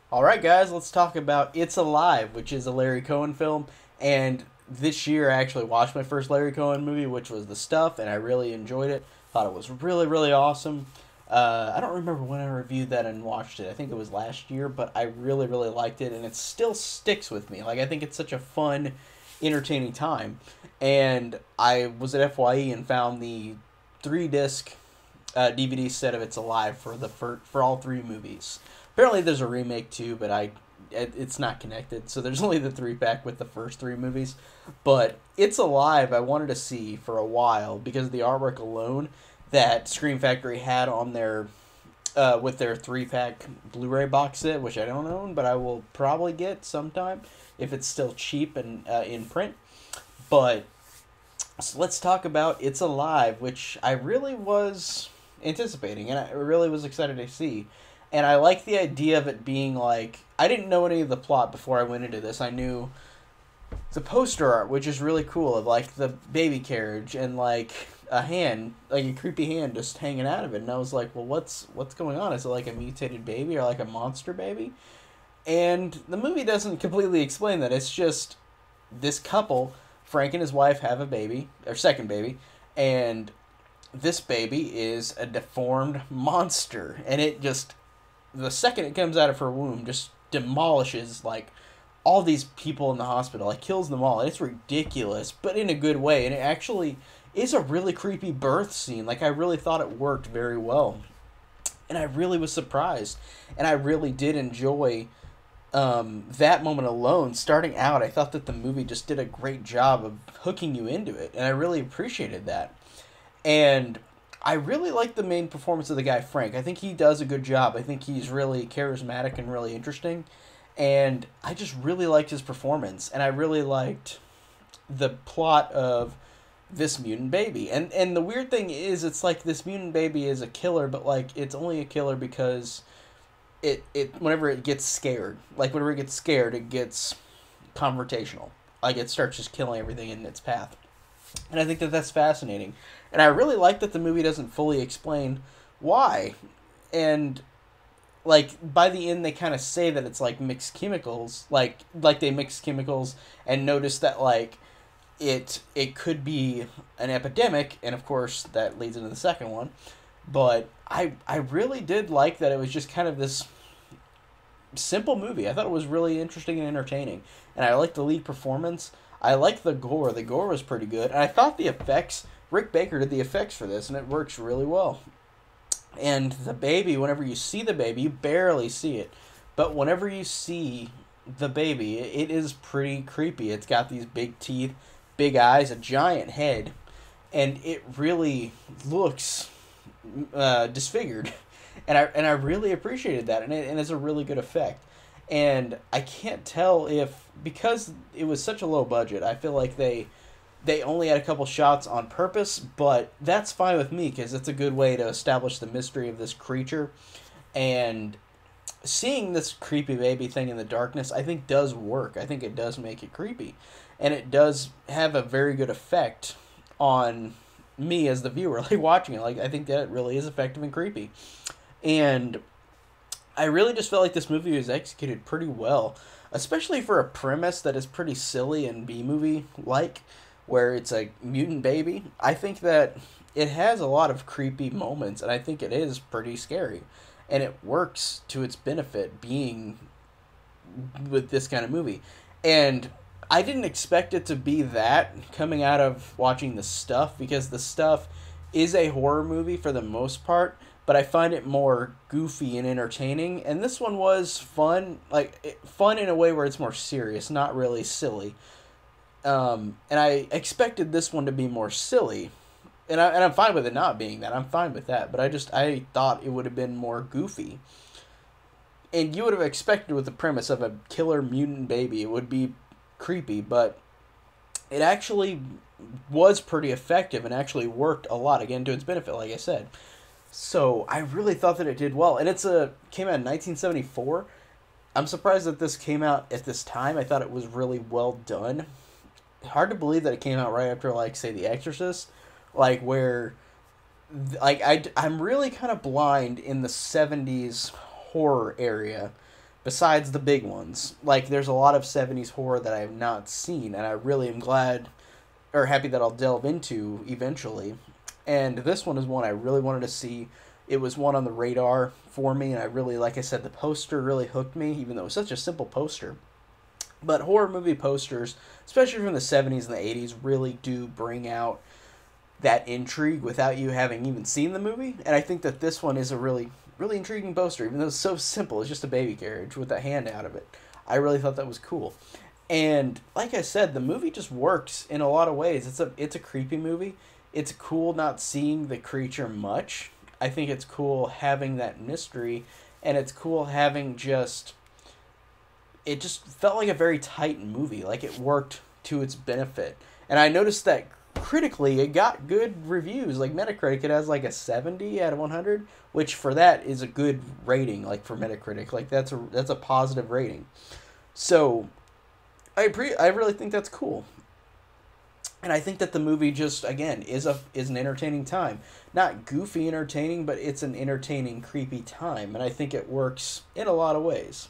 All right, guys, let's talk about It's Alive, which is a Larry Cohen film. And this year, I actually watched my first Larry Cohen movie, which was The Stuff, and I really enjoyed it. Thought it was really, really awesome. I don't remember when I reviewed that and watched it. I think it was last year, but I really, really liked it, and it still sticks with me. Like, I think it's such a fun, entertaining time. And I was at FYE and found the three-disc DVD set of It's Alive for all three movies. Apparently, there's a remake too, but it's not connected. So there's only the three pack with the first three movies. But It's Alive, I wanted to see for a while because of the artwork alone that Scream Factory had on their with their three pack Blu-ray box set, which I don't own, but I will probably get sometime if it's still cheap and in print. But so let's talk about It's Alive, which I really was anticipating and I really was excited to see. And I like the idea of it being like I didn't know any of the plot before I went into this. I knew the poster art, which is really cool, of like the baby carriage and like a hand, like a creepy hand just hanging out of it. And I was like, well, what's going on? Is it like a mutated baby or like a monster baby? And the movie doesn't completely explain that. It's just this couple, Frank and his wife, have a baby, their second baby, and this baby is a deformed monster, and it just the second it comes out of her womb just demolishes like all these people in the hospital, like kills them all, and it's ridiculous, but in a good way, and it actually is a really creepy birth scene. Like I really thought it worked very well, and I really was surprised, and I really did enjoy that moment alone. Starting out, I thought that the movie just did a great job of hooking you into it, and I really appreciated that. And I really like the main performance of the guy Frank. I think he does a good job. I think he's really charismatic and really interesting. And I just really liked his performance. And I really liked the plot of this mutant baby. And the weird thing is it's like this mutant baby is a killer, but like it's only a killer because it whenever it gets scared. Like whenever it gets scared, it gets confrontational. Like it starts just killing everything in its path. And I think that that's fascinating. And I really like that the movie doesn't fully explain why. And like by the end they kind of say that it's like mixed chemicals, like they mix chemicals and notice that like it could be an epidemic, and of course that leads into the second one. But I really did like that it was just kind of this simple movie. I thought it was really interesting and entertaining, and I liked the lead performance. I liked the gore. The gore was pretty good, and I thought the effects. Rick Baker did the effects for this, and it works really well. And the baby, whenever you see the baby, you barely see it, but whenever you see the baby, it is pretty creepy. It's got these big teeth, big eyes, a giant head, and it really looks disfigured, and I really appreciated that, and it's a really good effect. And I can't tell if because it was such a low budget, I feel like they only had a couple shots on purpose, but that's fine with me because it's a good way to establish the mystery of this creature. And seeing this creepy baby thing in the darkness, I think does work. I think it does make it creepy, and it does have a very good effect on me as the viewer, like watching it. Like I think that it really is effective and creepy, and I really just felt like this movie was executed pretty well, especially for a premise that is pretty silly and B movie like, where it's a mutant baby. I think that it has a lot of creepy moments, and I think it is pretty scary, and it works to its benefit being with this kind of movie. And I didn't expect it to be that coming out of watching The Stuff, because The Stuff is a horror movie for the most part, but I find it more goofy and entertaining. And this one was fun, like fun in a way where it's more serious, not really silly. And I expected this one to be more silly, and I'm fine with it not being that. I'm fine with that, but I thought it would have been more goofy. And you would have expected with the premise of a killer mutant baby, it would be creepy, but it actually was pretty effective and actually worked a lot, again to its benefit, like I said. So I really thought that it did well, and came out in 1974. I'm surprised that this came out at this time. I thought it was really well done. Hard to believe that it came out right after, like, say, The Exorcist, like where like I'm really kind of blind in the 70s horror area, besides the big ones. Like, there's a lot of 70s horror that I have not seen, and I really am glad or happy that I'll delve into eventually. And this one is one I really wanted to see. It was one on the radar for me, and I really, like I said, the poster really hooked me, even though it was such a simple poster. But horror movie posters, especially from the 70s and the 80s, really do bring out that intrigue without you having even seen the movie. And I think that this one is a really, really intriguing poster, even though it's so simple. It's just a baby carriage with a hand out of it. I really thought that was cool. And like I said, the movie just works in a lot of ways. It's a creepy movie. It's cool not seeing the creature much. I think it's cool having that mystery, and it's cool having just... It just felt like a very tight movie. Like, it worked to its benefit. And I noticed that critically, it got good reviews. Like, Metacritic, it has like a 70 out of 100, which for that is a good rating, like, for Metacritic. Like, that's a positive rating. So, I really think that's cool. And I think that the movie just, again, is an entertaining time. Not goofy entertaining, but it's an entertaining, creepy time. And I think it works in a lot of ways.